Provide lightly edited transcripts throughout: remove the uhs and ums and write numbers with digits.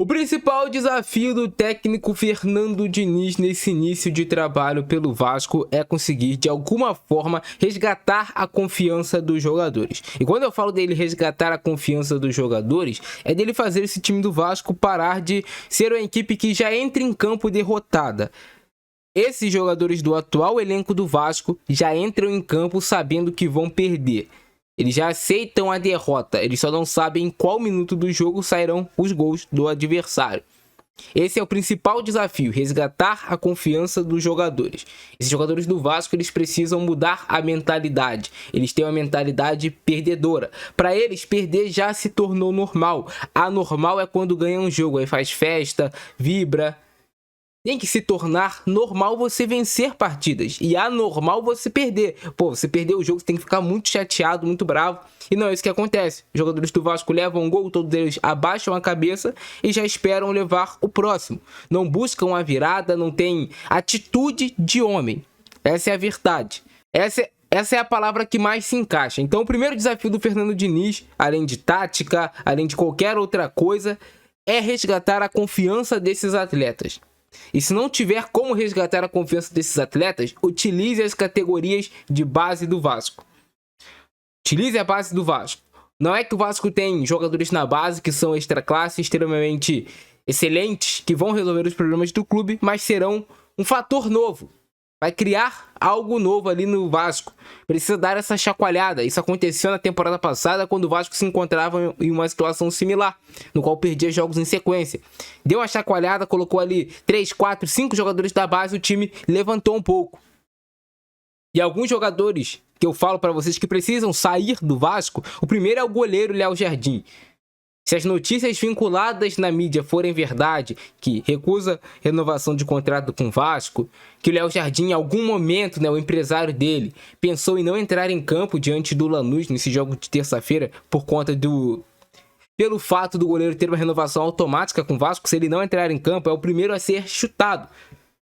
O principal desafio do técnico Fernando Diniz nesse início de trabalho pelo Vasco é conseguir, de alguma forma, resgatar a confiança dos jogadores. E quando eu falo dele resgatar a confiança dos jogadores, é dele fazer esse time do Vasco parar de ser uma equipe que já entra em campo derrotada. Esses jogadores do atual elenco do Vasco já entram em campo sabendo que vão perder. Eles já aceitam a derrota, eles só não sabem em qual minuto do jogo sairão os gols do adversário. Esse é o principal desafio, resgatar a confiança dos jogadores. Esses jogadores do Vasco, eles precisam mudar a mentalidade. Eles têm uma mentalidade perdedora. Para eles, perder já se tornou normal. Anormal é quando ganha um jogo, aí faz festa, vibra. Tem que se tornar normal você vencer partidas e anormal você perder. Pô, você perdeu o jogo, você tem que ficar muito chateado, muito bravo. E não é isso que acontece. Os jogadores do Vasco levam um gol, todos eles abaixam a cabeça e já esperam levar o próximo. Não buscam a virada, não tem atitude de homem. Essa é a verdade. Essa é a palavra que mais se encaixa. Então o primeiro desafio do Fernando Diniz, além de tática, além de qualquer outra coisa, é resgatar a confiança desses atletas. E se não tiver como resgatar a confiança desses atletas, utilize as categorias de base do Vasco. Utilize a base do Vasco. Não é que o Vasco tem jogadores na base que são extra classe, extremamente excelentes, que vão resolver os problemas do clube, mas serão um fator novo. Vai criar algo novo ali no Vasco. Precisa dar essa chacoalhada. Isso aconteceu na temporada passada, quando o Vasco se encontrava em uma situação similar, no qual perdia jogos em sequência. Deu uma chacoalhada, colocou ali 3, 4, 5 jogadores da base, o time levantou um pouco. E alguns jogadores que eu falo para vocês que precisam sair do Vasco, o primeiro é o goleiro Léo Jardim. Se as notícias vinculadas na mídia forem verdade, que recusa renovação de contrato com o Vasco, que o Léo Jardim, em algum momento, o empresário dele, pensou em não entrar em campo diante do Lanús nesse jogo de terça-feira, pelo fato do goleiro ter uma renovação automática com o Vasco, se ele não entrar em campo, é o primeiro a ser chutado,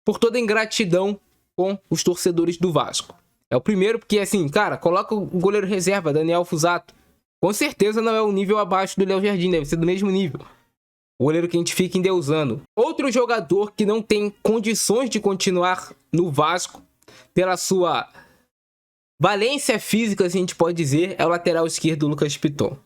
por toda a ingratidão com os torcedores do Vasco. É o primeiro porque, assim, cara, coloca o goleiro reserva, Daniel Fusato. Com certeza não é um nível abaixo do Léo Jardim, deve ser do mesmo nível. O goleiro que a gente fica endeusando. Outro jogador que não tem condições de continuar no Vasco, pela sua valência física, se a gente pode dizer, é o lateral esquerdo Lucas Piton.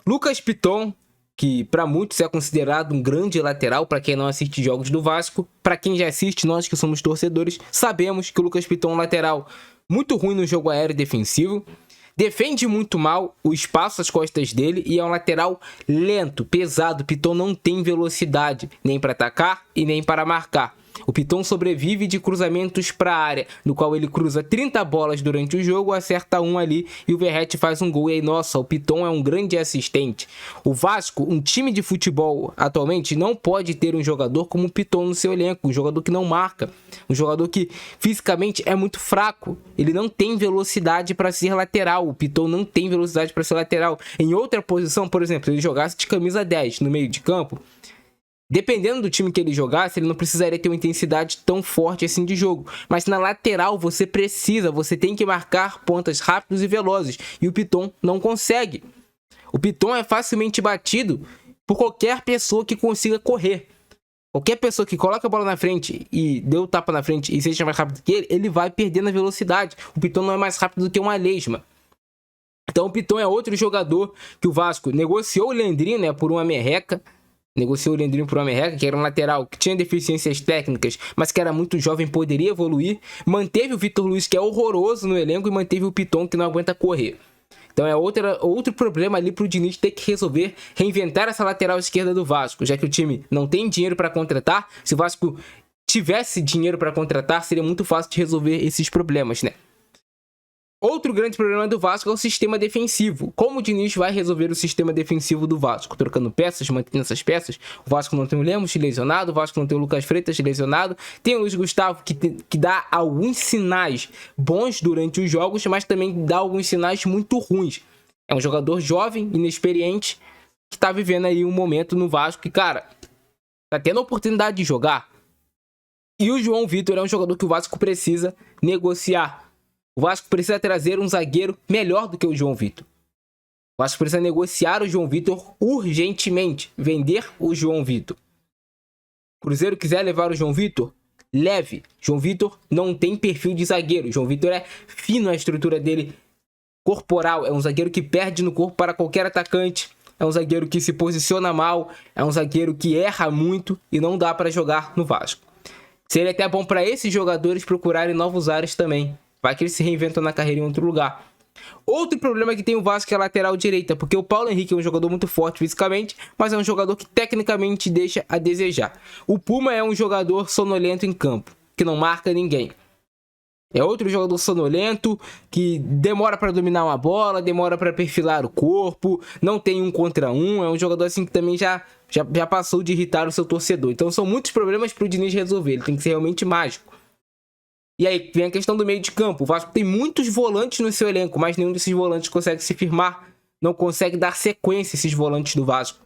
Lucas Piton, que para muitos é considerado um grande lateral, para quem não assiste jogos do Vasco. Para quem já assiste, nós que somos torcedores, sabemos que o Lucas Piton é um lateral muito ruim no jogo aéreo defensivo. Defende muito mal o espaço às costas dele e é um lateral lento, pesado. O Piton não tem velocidade, nem para atacar e nem para marcar. O Piton sobrevive de cruzamentos para a área, no qual ele cruza 30 bolas durante o jogo, acerta um ali e o Verratti faz um gol. E aí, nossa, o Piton é um grande assistente. O Vasco, um time de futebol atualmente, não pode ter um jogador como o Piton no seu elenco, um jogador que não marca, um jogador que fisicamente é muito fraco. Ele não tem velocidade para ser lateral. O Piton não tem velocidade para ser lateral. Em outra posição, por exemplo, se ele jogasse de camisa 10 no meio de campo, dependendo do time que ele jogasse, ele não precisaria ter uma intensidade tão forte assim de jogo. Mas na lateral você tem que marcar pontas rápidos e velozes. E o Piton não consegue. O Piton é facilmente batido por qualquer pessoa que consiga correr. Qualquer pessoa que coloca a bola na frente e dê o tapa na frente e seja mais rápido que ele vai perdendo a velocidade. O Piton não é mais rápido do que uma lesma. Então o Piton é outro jogador que o Vasco negociou o Leandrinho, por uma merreca. Negociou o Leandrinho por uma merreca, que era um lateral que tinha deficiências técnicas, mas que era muito jovem, poderia evoluir. Manteve o Vitor Luiz, que é horroroso no elenco, e manteve o Piton, que não aguenta correr. Então é outro problema ali para o Diniz ter que resolver, reinventar essa lateral esquerda do Vasco, já que o time não tem dinheiro para contratar. Se o Vasco tivesse dinheiro para contratar, seria muito fácil de resolver esses problemas, Outro grande problema do Vasco é o sistema defensivo. Como o Diniz vai resolver o sistema defensivo do Vasco? Trocando peças, mantendo essas peças. O Vasco não tem o Lemos lesionado, o Vasco não tem o Lucas Freitas lesionado. Tem o Luiz Gustavo que dá alguns sinais bons durante os jogos, mas também dá alguns sinais muito ruins. É um jogador jovem, inexperiente, que está vivendo aí um momento no Vasco que, cara, tá tendo a oportunidade de jogar. E o João Vitor é um jogador que o Vasco precisa negociar. O Vasco precisa trazer um zagueiro melhor do que o João Vitor. O Vasco precisa negociar o João Vitor urgentemente. Vender o João Vitor. Cruzeiro quiser levar o João Vitor? Leve. João Vitor não tem perfil de zagueiro. João Vitor é fino, a estrutura dele corporal. É um zagueiro que perde no corpo para qualquer atacante. É um zagueiro que se posiciona mal. É um zagueiro que erra muito e não dá para jogar no Vasco. Seria até bom para esses jogadores procurarem novos ares também. Vai que eles se reinventam na carreira em outro lugar. Outro problema que tem o Vasco é a lateral direita, porque o Paulo Henrique é um jogador muito forte fisicamente, mas é um jogador que tecnicamente deixa a desejar. O Puma é um jogador sonolento em campo, que não marca ninguém. É outro jogador sonolento, que demora para dominar uma bola, demora para perfilar o corpo, não tem 1 contra 1, é um jogador assim que também já passou de irritar o seu torcedor. Então são muitos problemas para o Diniz resolver, ele tem que ser realmente mágico. E aí vem a questão do meio de campo. O Vasco tem muitos volantes no seu elenco, mas nenhum desses volantes consegue se firmar. Não consegue dar sequência a esses volantes do Vasco.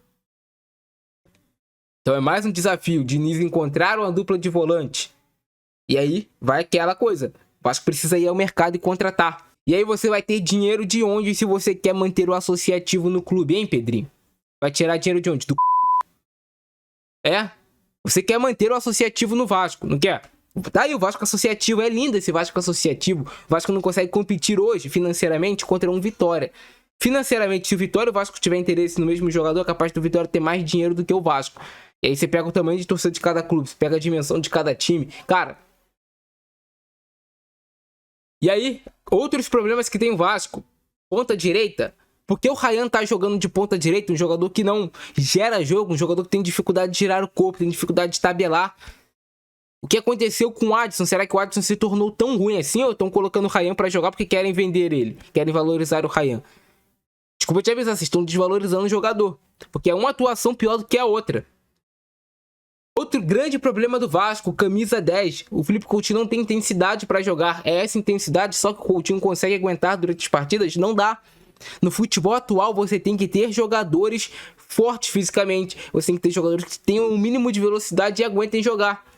Então é mais um desafio, o Diniz encontrar uma dupla de volante. E aí vai aquela coisa. O Vasco precisa ir ao mercado e contratar. E aí você vai ter dinheiro de onde se você quer manter o associativo no clube, hein, Pedrinho? Vai tirar dinheiro de onde? É? Você quer manter o associativo no Vasco, não quer? Tá aí o Vasco associativo, é lindo esse Vasco associativo. O Vasco não consegue competir hoje financeiramente contra um Vitória. Financeiramente, se o Vitória e o Vasco tiver interesse no mesmo jogador, é capaz do Vitória ter mais dinheiro do que o Vasco. E aí você pega o tamanho de torcida de cada clube, você pega a dimensão de cada time. Cara. E aí, outros problemas que tem o Vasco. Ponta direita. Porque o Ryan tá jogando de ponta direita, um jogador que não gera jogo, um jogador que tem dificuldade de girar o corpo, tem dificuldade de tabelar. O que aconteceu com o Adson? Será que o Adson se tornou tão ruim assim ou estão colocando o Ryan pra jogar porque querem vender ele? Querem valorizar o Ryan? Desculpa te avisar, vocês estão desvalorizando o jogador. Porque é uma atuação pior do que a outra. Outro grande problema do Vasco, camisa 10. O Felipe Coutinho não tem intensidade pra jogar. É essa intensidade só que o Coutinho consegue aguentar durante as partidas? Não dá. No futebol atual você tem que ter jogadores fortes fisicamente. Você tem que ter jogadores que tenham um mínimo de velocidade e aguentem jogar.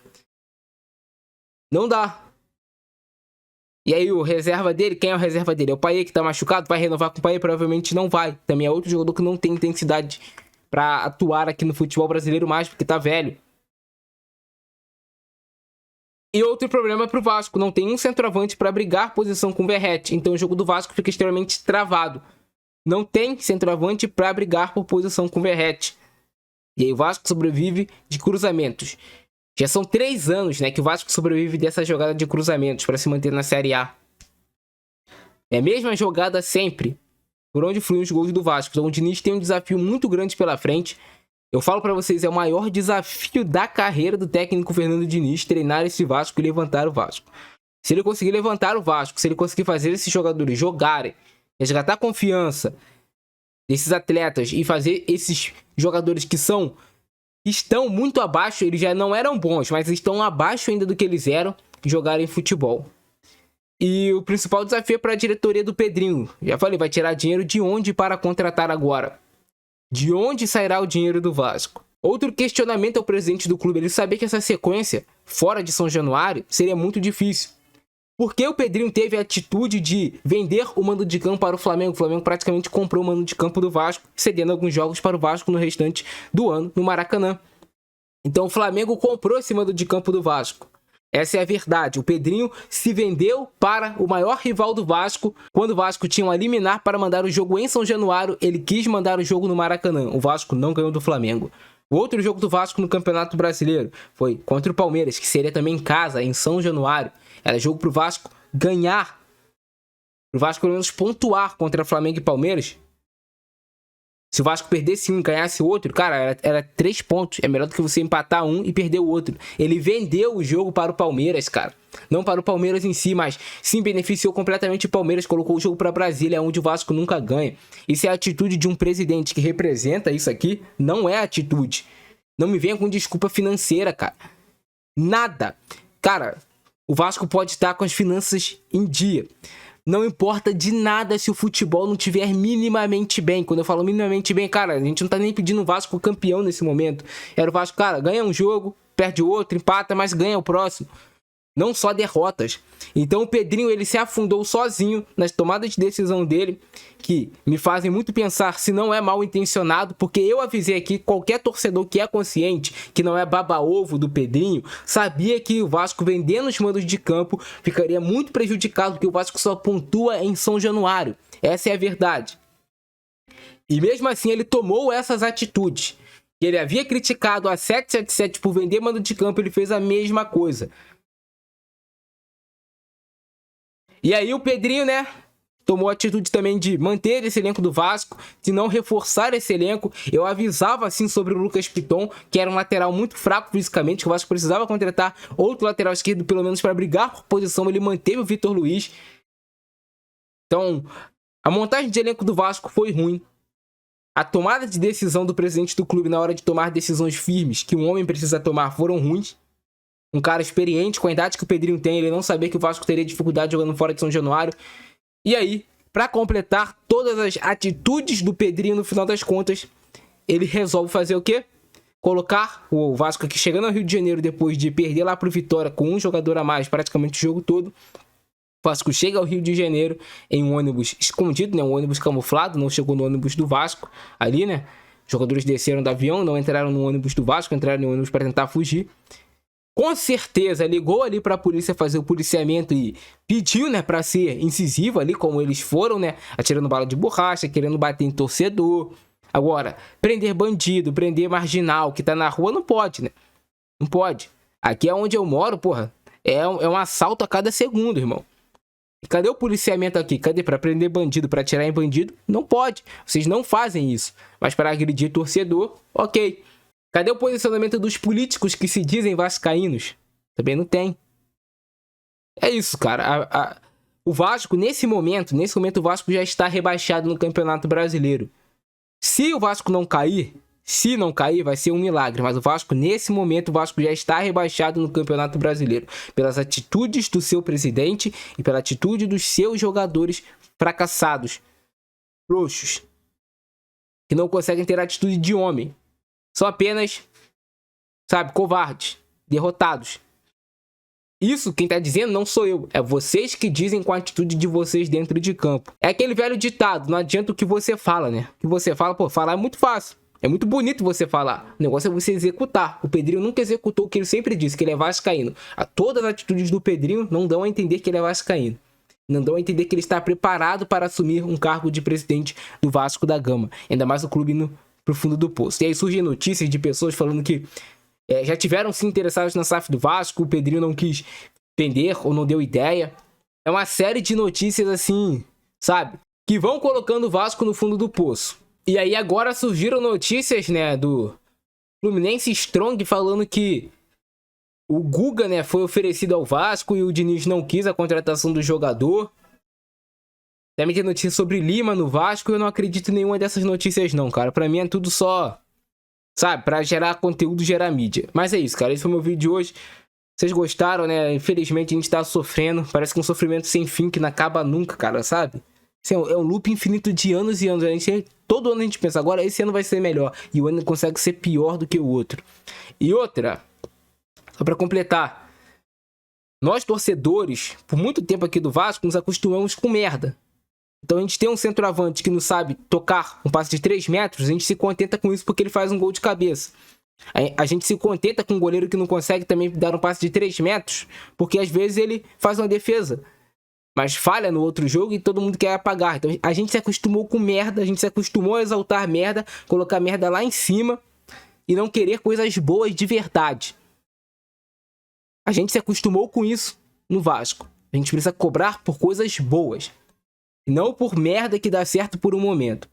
Não dá. E aí o reserva dele, quem é o reserva dele? É o Payet que tá machucado, vai renovar com o Payet? Provavelmente não vai. Também é outro jogador que não tem intensidade pra atuar aqui no futebol brasileiro mais, porque tá velho. E outro problema pro Vasco, não tem um centroavante pra brigar posição com o Verratti. Então o jogo do Vasco fica extremamente travado. Não tem centroavante pra brigar por posição com o Verratti. E aí o Vasco sobrevive de cruzamentos. Já são 3 anos, né, que o Vasco sobrevive dessa jogada de cruzamentos para se manter na Série A. É a mesma jogada sempre, por onde fluem os gols do Vasco. Então o Diniz tem um desafio muito grande pela frente. Eu falo para vocês, é o maior desafio da carreira do técnico Fernando Diniz, treinar esse Vasco e levantar o Vasco. Se ele conseguir levantar o Vasco, se ele conseguir fazer esses jogadores jogarem, resgatar a confiança desses atletas e fazer esses jogadores que estão muito abaixo, eles já não eram bons, mas estão abaixo ainda do que eles eram, jogarem futebol. E o principal desafio é para a diretoria do Pedrinho. Já falei, vai tirar dinheiro de onde para contratar agora? De onde sairá o dinheiro do Vasco? Outro questionamento ao presidente do clube, ele sabia que essa sequência, fora de São Januário, seria muito difícil. Por que o Pedrinho teve a atitude de vender o mando de campo para o Flamengo? O Flamengo praticamente comprou o mando de campo do Vasco, cedendo alguns jogos para o Vasco no restante do ano, no Maracanã. Então o Flamengo comprou esse mando de campo do Vasco. Essa é a verdade. O Pedrinho se vendeu para o maior rival do Vasco. Quando o Vasco tinha um liminar para mandar o jogo em São Januário, ele quis mandar o jogo no Maracanã. O Vasco não ganhou do Flamengo. O outro jogo do Vasco no Campeonato Brasileiro foi contra o Palmeiras, que seria também em casa, em São Januário. Era jogo pro Vasco ganhar. Pro Vasco pelo menos pontuar contra Flamengo e Palmeiras. Se o Vasco perdesse um e ganhasse o outro, cara, era 3 pontos. É melhor do que você empatar um e perder o outro. Ele vendeu o jogo para o Palmeiras, cara. Não para o Palmeiras em si, mas sim beneficiou completamente o Palmeiras. Colocou o jogo para Brasília, onde o Vasco nunca ganha. Isso é a atitude de um presidente que representa isso aqui. Não é atitude. Não me venha com desculpa financeira, cara. Nada. Cara, o Vasco pode estar com as finanças em dia. Não importa de nada se o futebol não tiver minimamente bem. Quando eu falo minimamente bem, cara, a gente não tá nem pedindo o Vasco campeão nesse momento. Era o Vasco, cara, ganha um jogo, perde outro, empata, mas ganha o próximo. não só derrotas. Então o Pedrinho, ele se afundou sozinho nas tomadas de decisão dele, que me fazem muito pensar se não é mal intencionado, porque eu avisei aqui, qualquer torcedor que é consciente, que não é baba-ovo do Pedrinho, sabia que o Vasco, vendendo os mandos de campo, ficaria muito prejudicado, porque o Vasco só pontua em São Januário. Essa é a verdade. E mesmo assim ele tomou essas atitudes. Ele havia criticado a 777 por vender mando de campo, ele fez a mesma coisa. E aí o Pedrinho, né, tomou a atitude também de manter esse elenco do Vasco, de não reforçar esse elenco. Eu avisava assim sobre o Lucas Piton, que era um lateral muito fraco fisicamente, que o Vasco precisava contratar outro lateral esquerdo, pelo menos para brigar por posição. Ele manteve o Vitor Luiz. Então, a montagem de elenco do Vasco foi ruim. A tomada de decisão do presidente do clube na hora de tomar decisões firmes que um homem precisa tomar foram ruins. Um cara experiente, com a idade que o Pedrinho tem, ele não sabia que o Vasco teria dificuldade jogando fora de São Januário. E aí, para completar todas as atitudes do Pedrinho, no final das contas, ele resolve fazer o quê? Colocar o Vasco aqui chegando ao Rio de Janeiro depois de perder lá pro Vitória com um jogador a mais praticamente o jogo todo. O Vasco chega ao Rio de Janeiro em um ônibus escondido, né? Um ônibus camuflado, não chegou no ônibus do Vasco ali, né? Os jogadores desceram do avião, não entraram no ônibus do Vasco, entraram no ônibus para tentar fugir. Com certeza ligou ali para a polícia fazer o policiamento e pediu, né, para ser incisivo ali, como eles foram, né, atirando bala de borracha, querendo bater em torcedor. Agora, prender bandido, prender marginal que tá na rua não pode, né? Não pode. Aqui é onde eu moro, porra, é um assalto a cada segundo, irmão. E cadê o policiamento aqui? Cadê para prender bandido, para atirar em bandido? Não pode. Vocês não fazem isso. Mas para agredir torcedor, ok. Cadê o posicionamento dos políticos que se dizem vascaínos? Também não tem. É isso, cara. O Vasco, nesse momento o Vasco já está rebaixado no Campeonato Brasileiro. Se o Vasco não cair, vai ser um milagre. Mas o Vasco, nesse momento, o Vasco já está rebaixado no Campeonato Brasileiro. Pelas atitudes do seu presidente e pela atitude dos seus jogadores fracassados. Frouxos. Que não conseguem ter atitude de homem. São apenas, sabe, covardes, derrotados. Isso quem tá dizendo não sou eu. É vocês que dizem com a atitude de vocês dentro de campo. É aquele velho ditado, não adianta o que você fala, né? O que você fala, pô, falar é muito fácil. É muito bonito você falar. O negócio é você executar. O Pedrinho nunca executou o que ele sempre disse, que ele é vascaíno. Todas as atitudes do Pedrinho não dão a entender que ele é vascaíno. Não dão a entender que ele está preparado para assumir um cargo de presidente do Vasco da Gama. Ainda mais o clube no pro fundo do poço. E aí surgem notícias de pessoas falando que já tiveram se interessados na SAF do Vasco, o Pedrinho não quis vender ou não deu ideia. É uma série de notícias assim, sabe? Que vão colocando o Vasco no fundo do poço. E aí agora surgiram notícias, né, do Fluminense Strong falando que o Guga, né, foi oferecido ao Vasco e o Diniz não quis a contratação do jogador. Também tem notícia sobre Lima no Vasco. Eu não acredito em nenhuma dessas notícias não, cara. Pra mim é tudo só, sabe, pra gerar conteúdo, gerar mídia. Mas é isso, cara. Esse foi o meu vídeo de hoje. Vocês gostaram, né? Infelizmente a gente tá sofrendo. Parece que é um sofrimento sem fim que não acaba nunca, cara, sabe? Assim, é um loop infinito de anos e anos. Todo ano a gente pensa, agora esse ano vai ser melhor. E o ano consegue ser pior do que o outro. E outra, só pra completar. Nós, torcedores, por muito tempo aqui do Vasco, nos acostumamos com merda. Então a gente tem um centroavante que não sabe tocar um passe de 3 metros, a gente se contenta com isso porque ele faz um gol de cabeça. A gente se contenta com um goleiro que não consegue também dar um passe de 3 metros, porque às vezes ele faz uma defesa, mas falha no outro jogo e todo mundo quer apagar. Então a gente se acostumou com merda, a gente se acostumou a exaltar merda, colocar merda lá em cima e não querer coisas boas de verdade. A gente se acostumou com isso no Vasco. A gente precisa cobrar por coisas boas. Não por merda que dá certo por um momento.